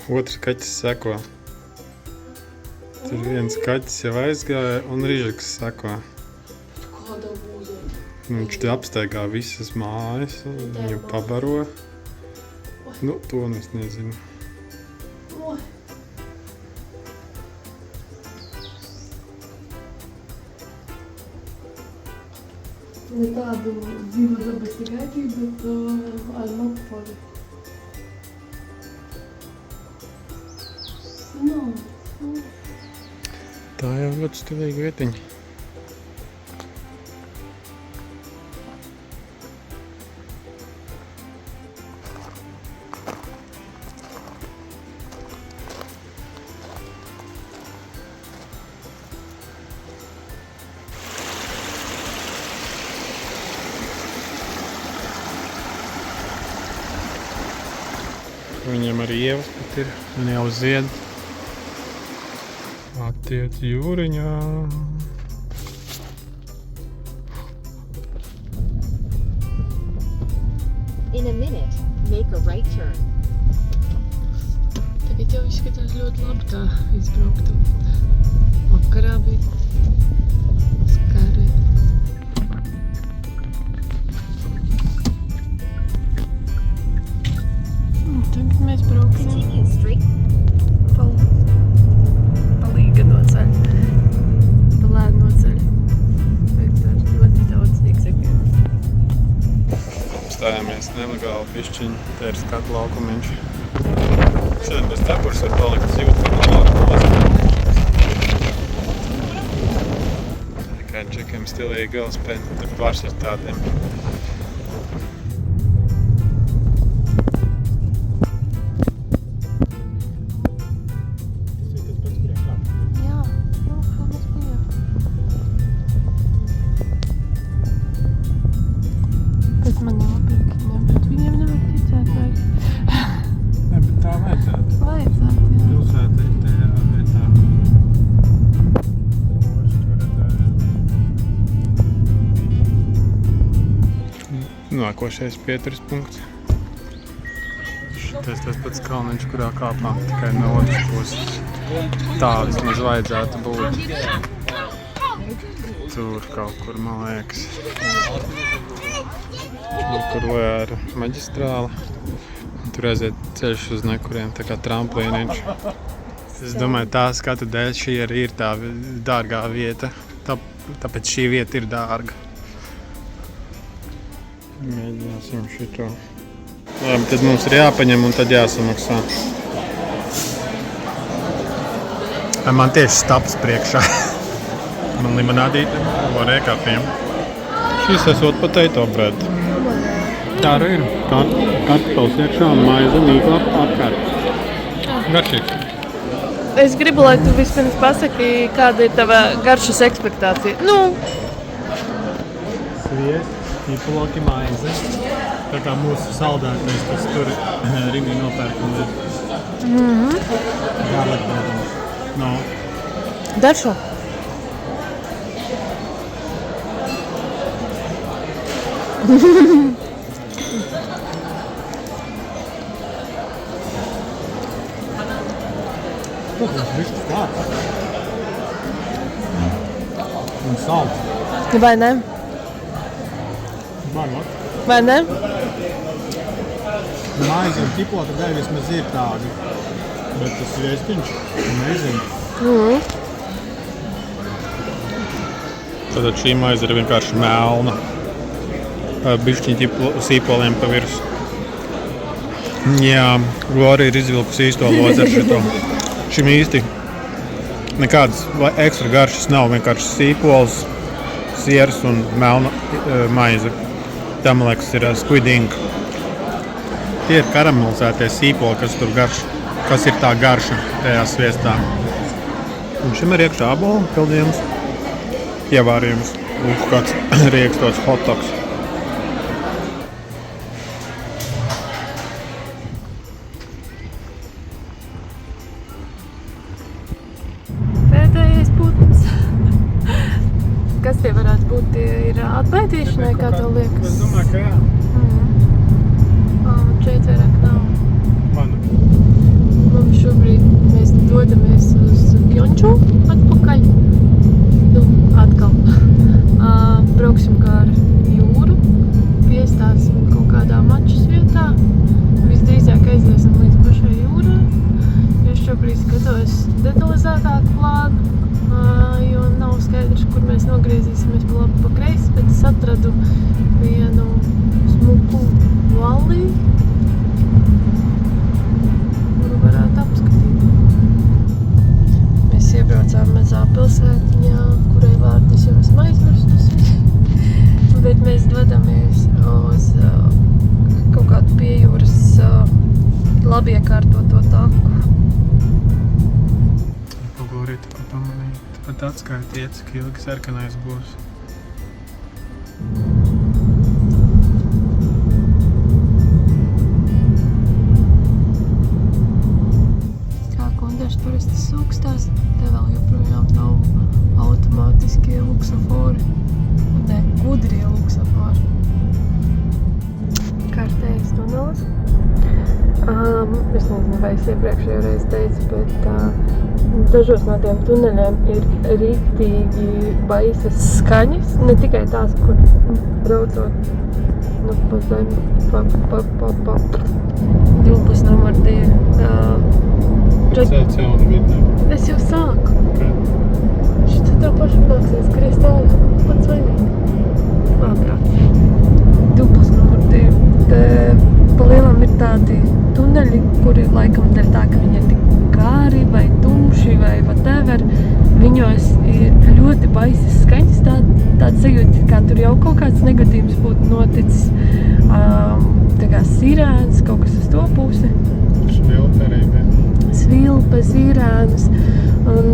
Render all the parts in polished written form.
Otrs kaķis seko. Tur viens kaķis jau aizgāja un Rižaks seko. Kāda būza? Viņš te apsteigā visas mājas, viņu pabaro. Nu, to es nezinu. Ne tādu dzīvo dabas kaķi, bet ar makfari. Tā jau ļoti stilīga vietiņa. Viņiem arī ievas pat ir, un jau zied. Attiec jūriņā. In a minute, make a right turn. Tagad jau izskatās ļoti labi tā izbraukta. Vakarā bija skari. Tagad mēs brauksim Continue straight. pa līgano ceļu, pa lēno ceļu. Bet tā ļoti daudz zigzagiem. Stājāmies nelegāli pišķiņu, te ir skatu laukumiņš. Šeit bez cepures var palikt jūt par labāku. Tikai čekiem stilīgi galvaspēni, tur varsitādiem. Nākošais pieturas punkts. Šitais tas pats kalniņš, kurā kāpām, tikai no otras puses. Tā vismaz vajadzētu būt. Tur kaut kur, man liekas. Kur lejā ir maģistrāla. Tur aiziet ceļš uz nekuriem, tā kā tramplīniņš. Es domāju, tā skatu dēļ šī arī ir tā dārgā vieta. Tāpēc šī vieta ir dārga. Mēģināsim šito. Labi, tad mums ir jāpaņem un tad jāsamaksā. Man tieši staps priekšā. Man limonādīte, orēkāpiem. Šis esot potato bread. Tā arī ir. Kartupels iekšā un maize mīkla apkārt. Garšīgi. Es gribu, lai tu vispirms pasaki, kāda ir tava garšas ekspektācija. Sviest. Ķiploki maize, tā kā mūsu saldētais, kas tur Rīgī nopērkam ir. Garlic, protams. No. Daršo. Tas viss klāts. Un salds. Vai ne? Vai ne? Maize un ķiplota dēļ vismaz ir tādi, bet tas viestiņš, nezinu. Tātad šī maize ir vienkārši melna, bišķiņ sīpoliem pa virs. Jā, Glorija ir izvilkusi īsto lozi ar šito. Šim īsti nekādas ekstra garšas nav, vienkārši sīpols, sieras un melna maize. Tā, man liekas, ir squid ink. Tie ir karamelizētie sīpoli, kas ir tā garša tajā sviestā. Un šim ir iekšā ābolu pildījums, ievārījums, un kāds riekstos hotdogs. Pēdējais putns. Kas tie varētu būt? Tie ir atbaitīšanai, kā tev liekas? Es domāju, ka jā. Šeit vairāk nav. Man. šobrīd mēs dodamies uz Gjonču atpakaļ. Nu, atkal. Brauksim kā ar jūru, piestāsim kaut kādā mačas vietā. Visdrīzāk aiziesim līdz pašai jūrai. Es šobrīd skatos detalizētāku plānu, jo nav skaidrs, kur mēs nogriezīsimies pa labi pa kreisi, bet es atradu vienu smuku valli, kuru varētu apskatīt. Mēs iebraucām mazā pilsētiņā, kurai vārdus jau esmu aizmirsusi, bet mēs dodamies uz kaut kādu piejūras labi iekārtoto taku. Pagūrīt, ko pamanīt. Pat atskaitiet, cik ilgi sarkanais būs. Kā kundaši turisti sūkstās, te vēl joprojām nav automātiskie luksofori. Ne, gudrie luksofori. Kārtējs tunelis. Es nezinu, vai es iepriekšējo reizi teicu, bet dažos no tiem tuneļiem ir rīktīgi baisas skaņas. Ne tikai tās, kur braucot pa zemi, pa 12 numur 2. Sēc jaunu vidē. Es jau sāku. Šitā tev pašam nāksies skriest ārā. Pats vainīgi. Ātrāk. 12 numur 2. Pa lielam ir tādi tuneļi, kuri laikam dēļ tā, ka viņi ir tik kāri vai tumši vai whatever. Viņos ir ļoti baisas skaņas, tāda sajūta, kā tur jau kaut kāds negadījums būtu noticis. Tā kā sirēnas, kaut kas uz to pusi. Svilpe arī bija. Svilpe, sirēnas. Un,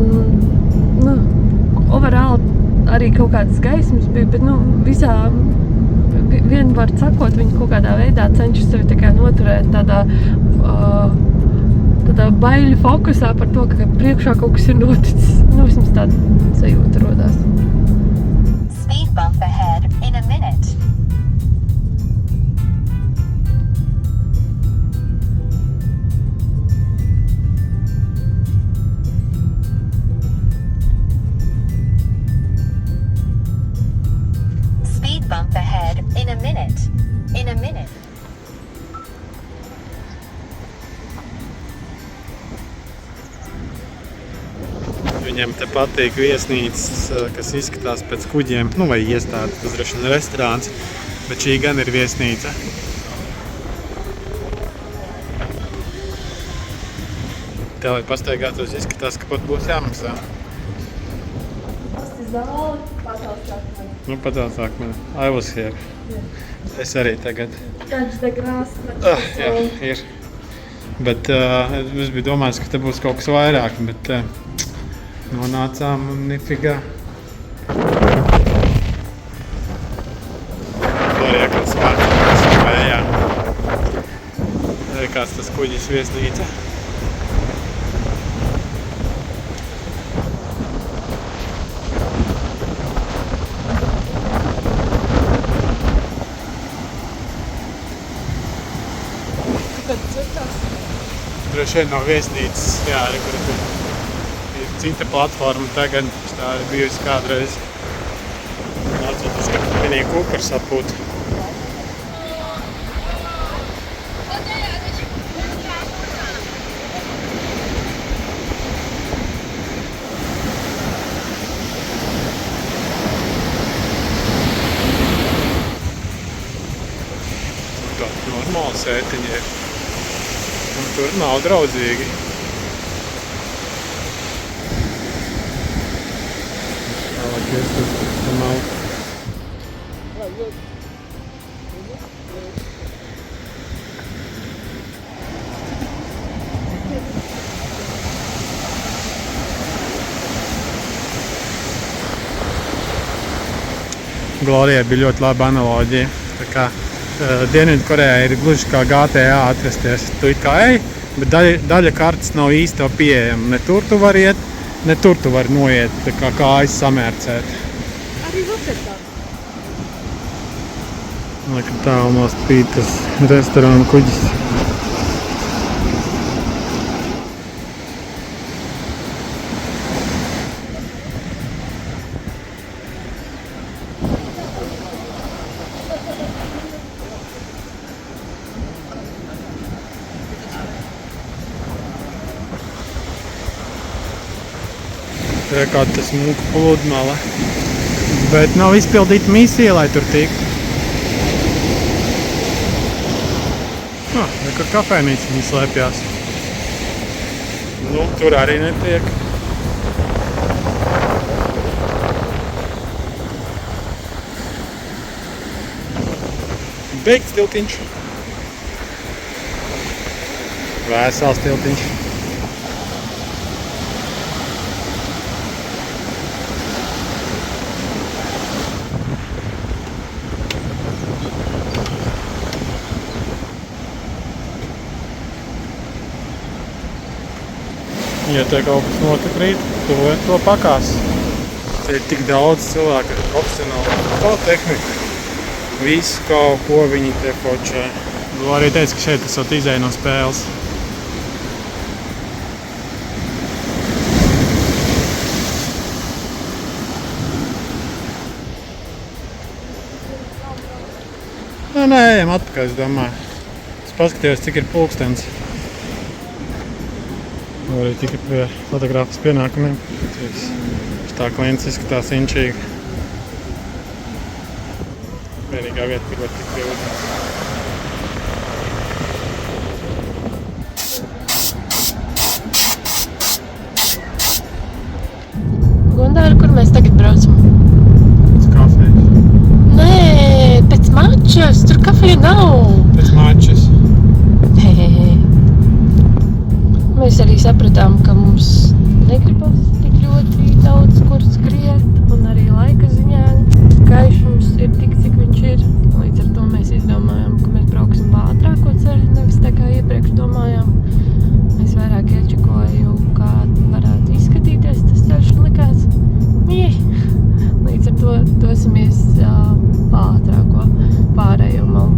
overall arī kaut kādas gaismas bija, bet visā vienvar sakot, viņi kaut kādā veidā cenšas sevi tā kā noturēt tādā baiļu fokusā par to, ka priekšā kaut kas ir noticis. Vismaz tāda sajūta rodās. Speed bump ahead in a minute. Speed bump ahead in a minute. In a minute. Viņiem te patīk viesnīcas, kas izskatās pēc kuģiem, vai iestādes, tas droši vien restorāns, bet šī gan ir viesnīca. Te, lai pastaigātos, izskatās, ka pat būs jāmaksā. Tas ir zāle, patāls Patāls akmeni. I was here. Es arī tagad. Tāds te grās. Jā, ir. Bet es biju domājis, ka te būs kaut kas vairāk, bet nonācām un nifigā. Tur iekāds vārds vējā. Kāds tas kuģis viesnīca. Droši vien no viesnīcas, jā, kur ir cita platforma tagad, tā ir bijusi kādreiz. Nācot uz minī kukuru sapūt. Tā normāli sētiņi ir. Un tur nav draudzīgi. Tālāk es tur nav. Glorijai bija ļoti laba analoģija. Tā kā Dienvidkorejā ir gluži kā GTA atrasties. Tu it kā ej, bet daļa kartas nav īsti tev pieejama. Ne tur tu vari iet, ne tur tu vari noiet, tā kā kājas samērcēt. Arī vakar tā. Laikam tālu no spīd tas restorāna kuģis. Kā tas mūku pludmale. Bet nav izpildīta misija, lai tur tiktu. Kur kafejnīca viņi slēpjās. Nu, tur arī netiek. Beigts tiltiņš. Vēsels tiltiņš. Ja te kaut kas notikrīt, to pakās. Te ir tik daudz cilvēku ar profesionālu tehniku. Visu kaut ko viņi te fočē. Arī teica, ka šeit esot izēja no spēles. Nē, ejam atpakaļ, es domāju. Es paskatījos, cik ir pulkstens. Arī tikai pie fotogrāfas pienākumiem. Tā klients izskatās inčīgi. Vienīgā vieta, kur var tikt pie ūdens. Gundāra, kur mēs tagad braucam? Pēc kafejas. Nē, pēc mačas, tur kafeja nav. Pēc mačas. Mēs arī sapratām, ka mums negribas tik ļoti daudz kur skriet, un arī laika ziņā gaišums ir tik, cik viņš ir. Līdz ar to mēs izdomājām, ka mēs brauksim pa ātrāko ceļu, nevis tā kā iepriekš domājām. Es vairāk iečakoju, kā varētu izskatīties tas ceļš, un likās, līdz ar to dosimies pa ātrāko pārējo malu.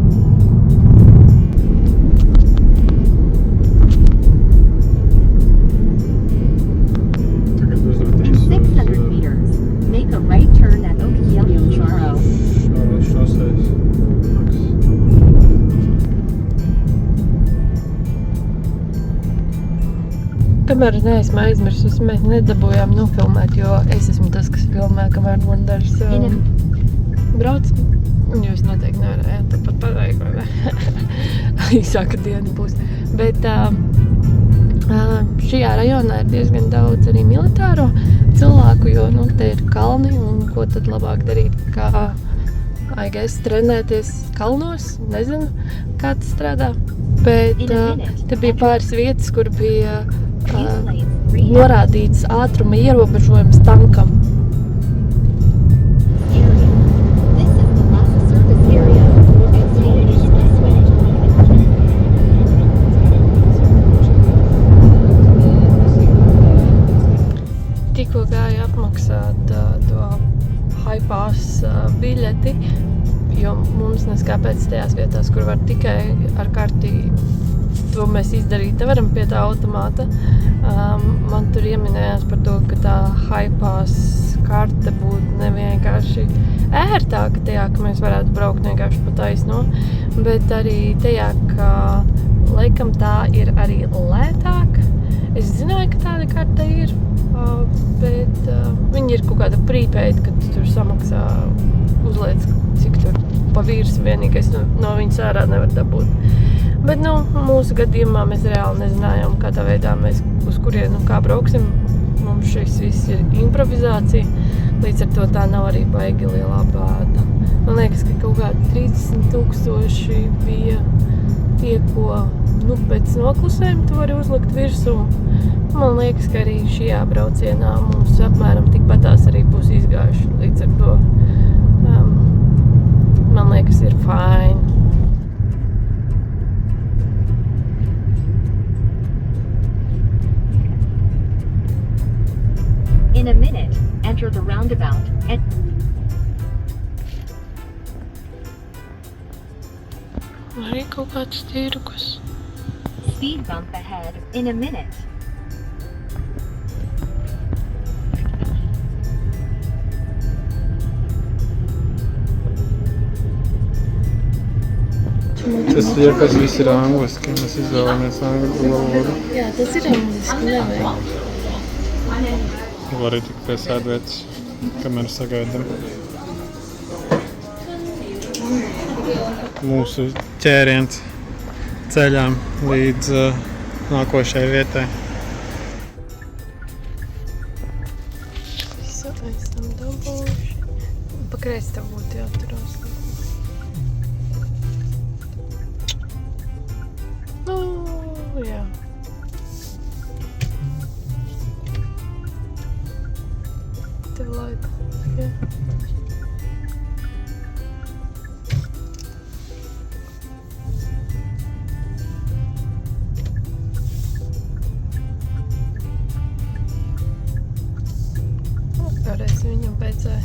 Kamēr neesmu aizmirsusi, mēs nedabūjām nofilmēt, jo es esmu tas, kas filmē, kamēr Gundars brauc. Jūs noteikti nevarējāt tāpat pateikt, vai ne? Īsāka diena būs. Bet šajā rajonā ir diezgan daudz arī militāro cilvēku, jo te ir kalni, un ko tad labāk darīt, kā trenēties kalnos. Nezinu, kā tas strādā. Bet te bija pāris vietas, kur bija norādīts ātruma ierobežojums tankam. Tikko gāju apmaksāt to Hi-Pass biļeti, jo mums neskāpēc tajās vietās, kur var tikai ar karti. To mēs izdarīt nevaram pie tā automāta. Man tur ieminējās par to, ka tā Hi-Pass karte būtu nevienkārši ērtāka tajā, ka mēs varētu braukt vienkārši pa taisno, bet arī tajā, ka laikam tā ir arī lētāk. Es zināju, ka tāda karte ir, bet viņi ir kaut kāda prepaid, kad tu tur samaksā, uzliec, cik tur pa vīrusu vienīgais no viņas ārā nevar dabūt. Bet, mūsu gadījumā mēs reāli nezinājām, kādā veidā mēs uz kurienu kā brauksim. Mums šis viss ir improvizācija, līdz ar to tā nav arī baigi lielā bēda. Man liekas, ka kaut kādi 30,000 bija tie, ko pēc noklusējuma tu vari uzlikt virsū. Man liekas, ka arī šajā braucienā mums apmēram tikpatās arī būs izgājuši. Līdz ar to, man liekas, ir fine. In a minute, enter the roundabout and Arī kaut kāds tirgus. speed bump ahead in a minute. Tas liekas viss ir angliski, mēs izvēlamies angļu valodu. Jā, tas ir angliski, nevajag. Var arī tik pie sēdvietas, kamēr sagaidām mūsu ķēriens ceļām līdz nākošajai vietai. Visu esam dabūjuši. Pa kreisi tev būtu jāturās. Jā. Tev laika. Jā. Kādreiz viņu beidzēja.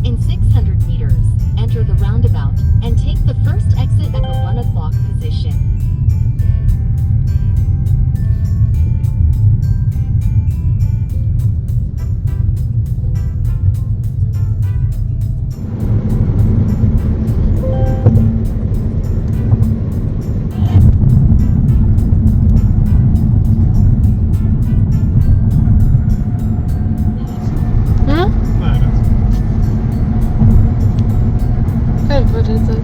In 600 meters, enter the roundabout and take the first exit at the 1 o'clock position. Kā var redzēt?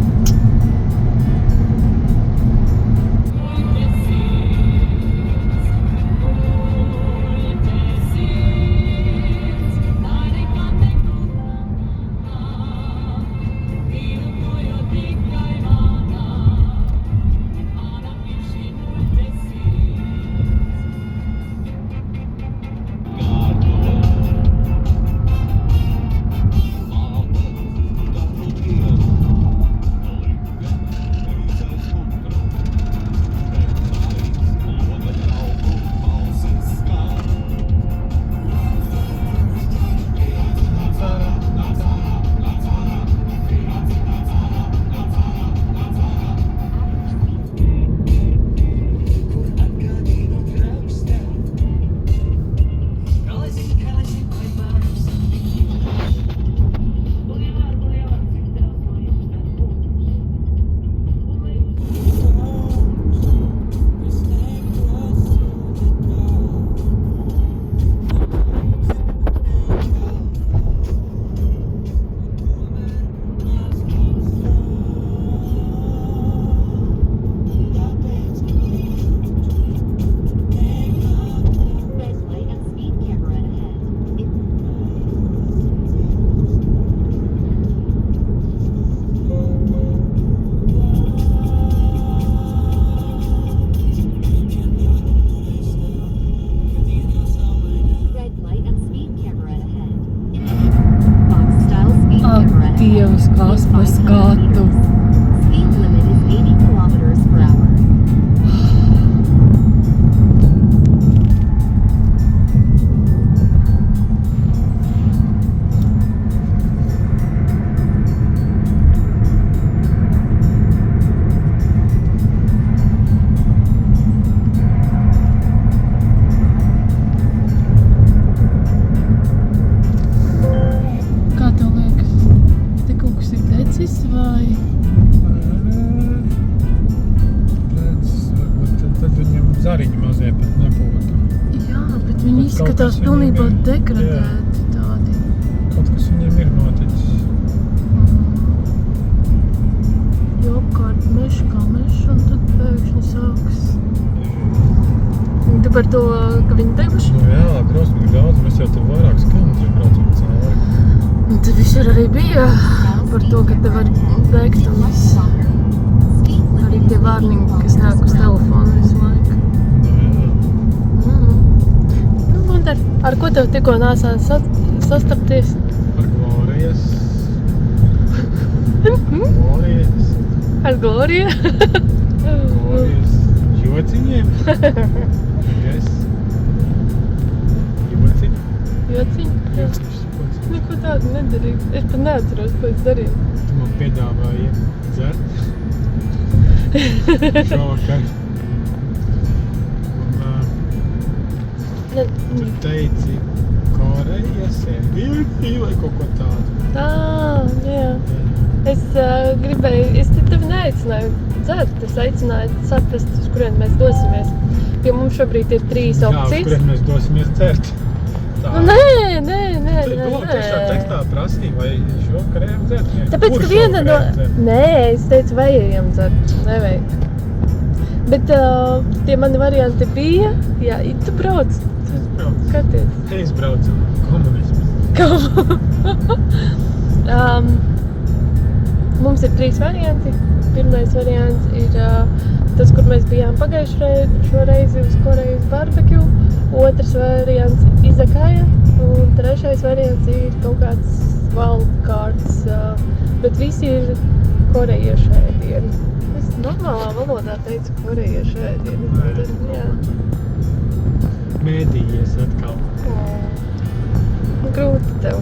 Red light and speed camera ahead. Red light and speed camera ahead. Box style speed Ak, camera ahead. Dievs, kas In pa 500 skatu. meters. Speed limit is 80 kilometers per hour. Kā tev liekas? Te kaut kas ir tecis vai? Tad viņam zariņi mazie pat nebūtu. Jā, bet viņi Kaut izskatās kas pilnībā viņiem ir. degradēti tādi. Kaut kas viņiem ir noticis. Jo apkārt mežs kā mežs, un tad pēkšņi sāks. Tu par to, ka viņi deguši? Nu jā, drausmīgi daudz, mēs jau tur vairākas kilometrus braucam cauri. Un te visur arī bija par to, ka te var degt un viss. Arī tie vārniņi, kas nāk uz telefonu visu laiku. Nu jā, Nu, Mandar, ar ko tev tikko nāsās sastapties? ar Glorijas. Glorijas. Ar Gloriju? Glorijas jociņiem. Yes. Jociņi. Jociņi? Jā. Jociņš. Neko tādu nedarīju. Es pat neatceros, ko es darīju. Tu man piedāvāji dzert. Šovakar. Un Ne, tu teici, ko Korejas sēdīti vai kaut ko tādu. Jā. Es gribēju, es tevi neaicināju dzert, es aicināju saprast, uz kurien mēs dosimies. Jo mums šobrīd ir 3 Jā, uz opcijas. kurien mēs dosimies dzert. Tā. Nu, nē. Tu tiešām tekstā prasīja, vai šovakar ejam dzert? Tāpēc, Kur ka viena no... šovakar ejam dzert? Nē, es teicu, vai ejam dzert, nevajag. Bet tie mani varianti bija, jā, tu brauc, Es braucu. skaties. Es braucu. Komunisms. Mums ir 3 varianti. Pirmais variants ir tas, kur mēs bijām pagājušo reizi uz Korejas barbecue. Otrs variants – izakāja. Un trešais variants ir kaut kāds wildcards. Bet visi ir korejiešu ēdieni. Es normālā valodā teicu korejiešu ēdieni. Bet, jā. Mēdījies atkal. Grūti tev.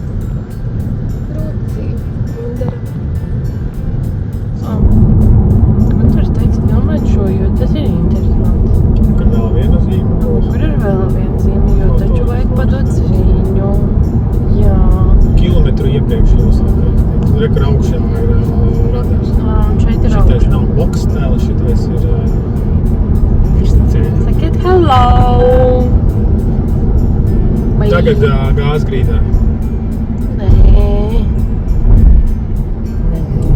Grūti dzīve. Indara. Man tur teica, nomaini šo, jo tas ir interesanti. Kur vēl viena zīme? Kur ir vēl viena zīme, jo taču vajag padot ziņu. Jā. Kilometru iepriekš jūs atrast. Rekur augšā ir radars. Un šeit ir Šitais augšā. nav boks tēla, šitais ir virsceļa. Sakiet hello! Vai... Tagad gāzgrīdā. Nē.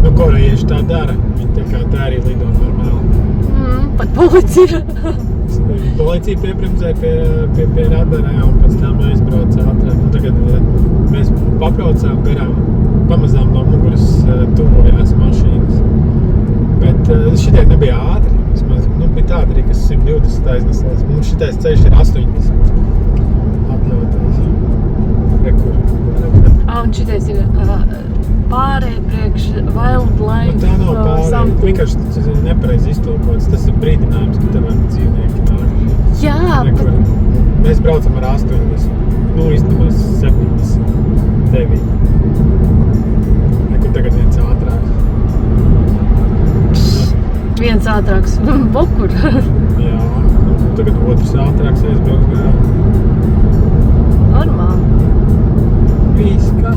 Nu, korejieši tā dara. Viņi tā kā tā arī lido normāli. Pat policija. Policija piebremzēja pie radara un pēc tam aizbrauca ātrāk. Un tagad mēs pabraucām garām, pamazām no muguras tuvojās mašīnas. Bet šitie nebija ātri. Vismaz, bija tāda arī, kas 120 aiznesās. Mums šitais ceļš ir 80. Atļauties. Rekur. Un šitais ir pārēj priekš wildlife. Tā nav pārēj. something. Vienkārši tas ir nepareizi iztulkots. Tas ir brīdinājums, ka tev dzīvnieki nāk. Jā, Rekur. Mēs braucam ar 80. Nu, īstenībā 79. Rekur tagad viens ātrāk. viens ātrāks bokur. Jā. Tagad otrs ātrāks aizbrauks garām. Normāli. Viss kā.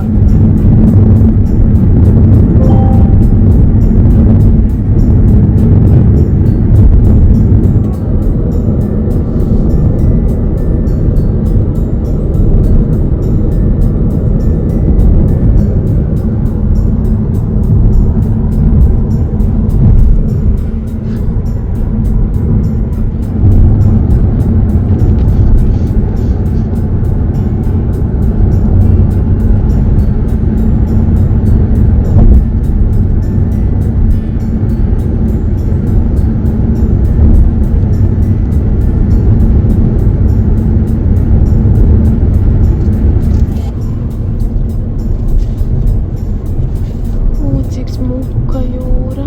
Cik smuka jūra.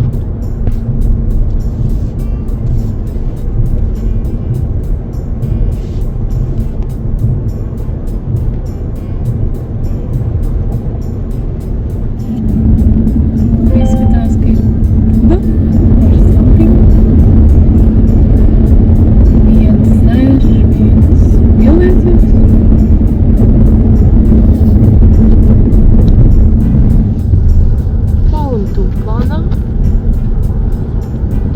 Izskatās, ka ir viens sēž, viens pieliecies. Un tu plana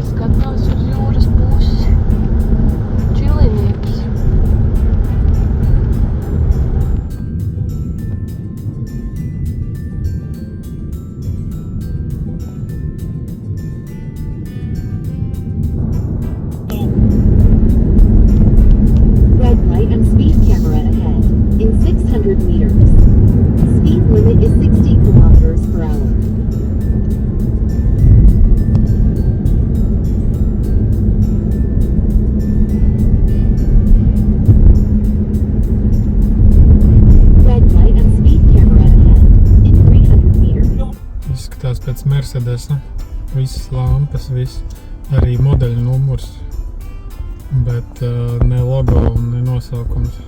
skatās uz jūras pusi. Čilinieks. Red light and speed camera ahead. In 600 meters. Speed limit is 60 kilometers per hour. Red light and speed camera ahead. In 300 meters. Izskatās pēc Mercedesa. Visas lampas, viss. Arī modeļu numurs. Bet ne logo un ne nosaukums.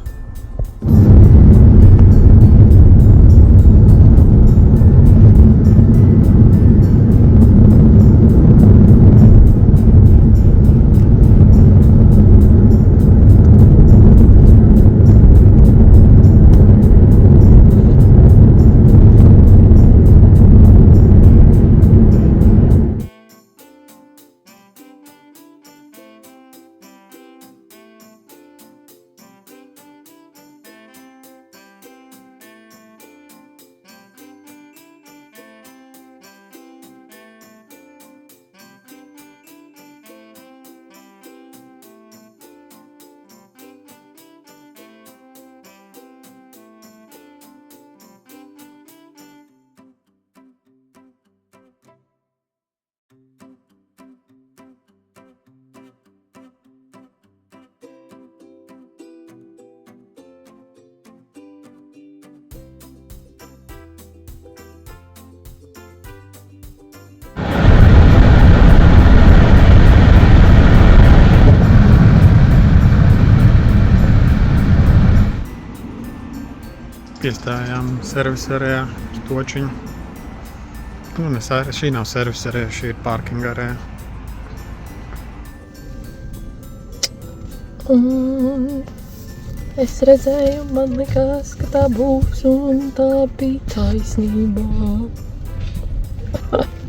iestājām serviserē ar točiņu. Nu, šī nav serviserē, šī ir parkingarē. Un es redzēju, man likās, ka tā būs, un tā bija taisnība.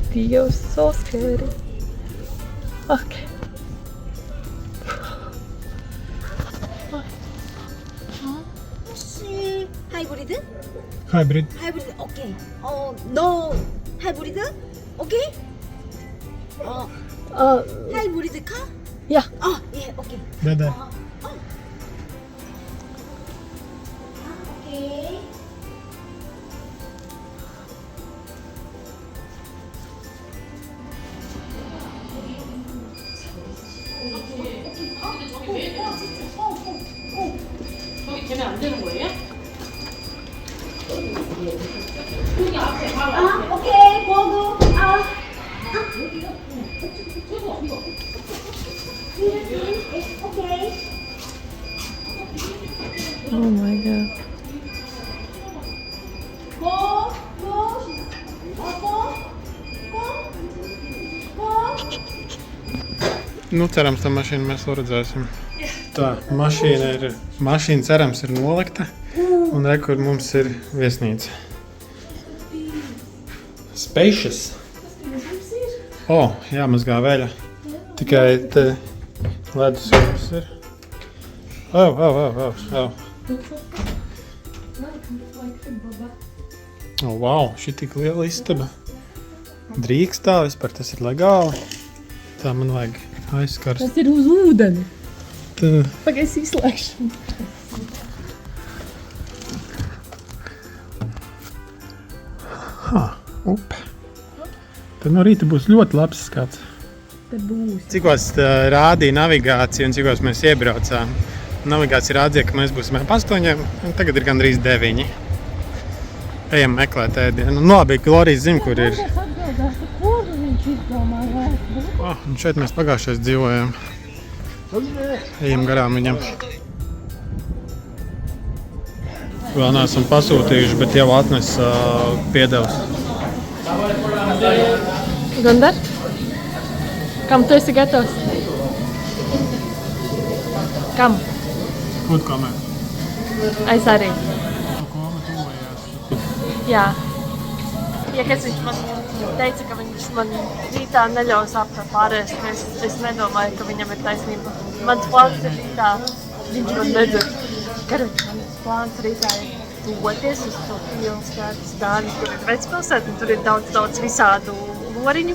Dievs, so scary. Okay. 하이브리드? Hybrid. 하이브리드 오케이. 너 하이브리드? 오케이? 하이브리드 카? Jā. 예, 오케이. Dēdē. 오케이. 되면 안 되는 거예요? 오케이. 고고. 오케이. Oh my god. Nu, cerams, tā mašīnu mēs vēl redzēsim. Tā, mašīna cerams ir nolikta, un re, kur mums ir viesnīca. Spacious. Jāmazgā veļa. Tikai te ledus jums ir. Wow, šī tik liela istaba. Drīkst tā, vispār tas ir legāli. Tā man vajag aizkarst. Tas ir uz ūdeni. Tā. Pagaidz izslēgšanu. Upe. Tad no rīta būs ļoti labs skats. Te būs. Cikos rādīja navigācija un cikos mēs iebraucām. Navigācija rādīja, ka mēs būsim ap 8, un tagad ir gandrīz 9. Ejam meklēt ēdienu. Nu, labi, Glorijas zina, kur ir. Un šeit mēs pagājušais dzīvojam. Ejam garām viņam. Vēl neesam pasūtījuši, bet jau atnes piedevs. Gundar? Kam tu esi gatavs? Kam? Ko tu kamē? Es arī. Jā. Ja kas viņš man teica, ka viņš man rītā neļaus apkārt pārēst, es nedomāju, ka viņam ir taisnība. Mans plāns ir rītā, viņš man nedzird. Mans plāns rītā ir doties uz to pilsētas daļu, kur ir vecpilsēta, un tur ir daudz visādu loriņu,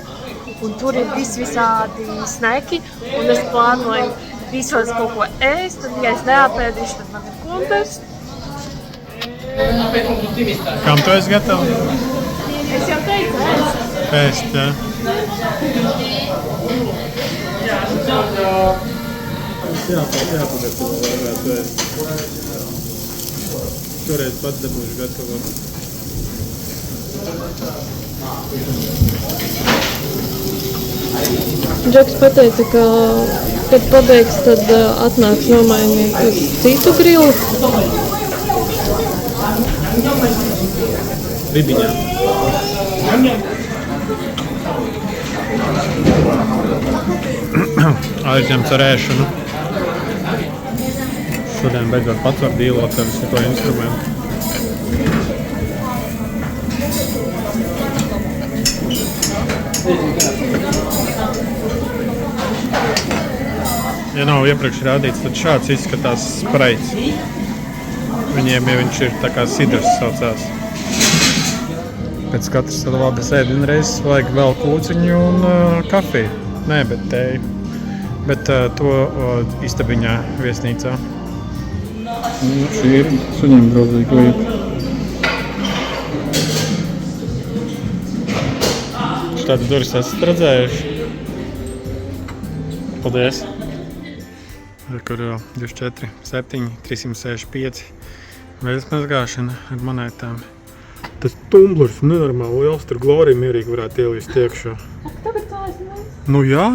un tur ir visādi sneki, un es plānoju visos kaut ko ēst, un ja es neapēdīšu, tad man ir kumpers. Kam tu esi gatava? Es jau teicu, ēst. Ēst, jā. Jāpagatavo varētu ēst. Šoreiz pats dabūšu gatavot. Džeks pateica, ka, kad pabeigs, tad atnāks nomainīt uz citu grilu. Ribiņā. Aizņemts ar ēšanu. Šodien beidzot pats var dīlot ar visu to instrumentu. Ja nav iepriekš rādīts, tad šāds izskatās spreits. Viņiem, ja viņš ir tā kā sidrs saucās. Pēc katras labas ēdienreizes vajag vēl kūciņu un kafiju. Nē, bet teju. Bet to istabiņā viesnīcā. Šī ir suņiem draudzīga lieta. Šādas durvis esat redzējuši? Paldies! Kur 24, 7, 365 veids mazgāšana ar monētām. Tas tumblurs nenormāli liels, tur Glorija mierīgi varētu ielīst iekšā. Tāpēc tā es nezinu. Nu jā!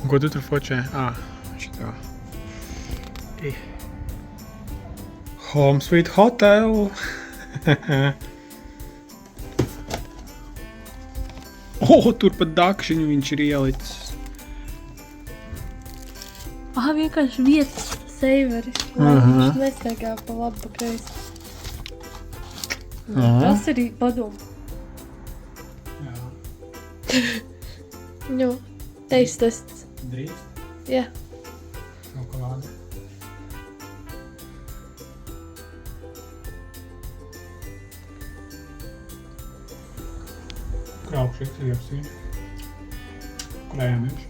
Ko tu tur fočē? Šitā. Home Sweet Hotel. Tur pat dakšiņu viņš ir ielicis. Vienkārši vietas seiveris. Viņš nestaigā pa labi, pa kreisi. Tas arī padomu. Jā. Taste tests. Drīkst? Jā. Šokolāde. Kraukšies riepsīši. Krēmiņš.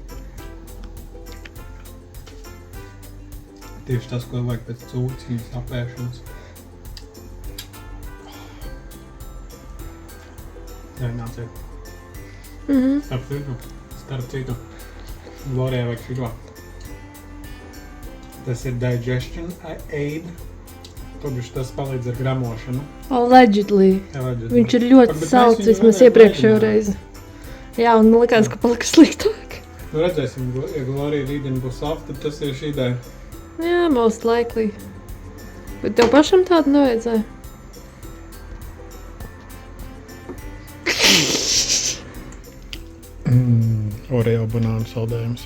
Tieši tas, ko vajag pēc cūciņas apēšanas. Jā, nāciet. Starp citu, Glorijai vajag šito. Tas ir digestion aid. Tobiši tas palīdz ar gramošanu. Allegedly. Viņš ir ļoti salds vismaz iepriekšējo reizi. Jā, un man likās, ka palika sliktāk. Nu redzēsim, ja Glorija rītdien būs soft, tad tas ir šī ideja. Jā, most likely. Bet tev pašam tādu nevajadzēja? Oreo banānu saldējums.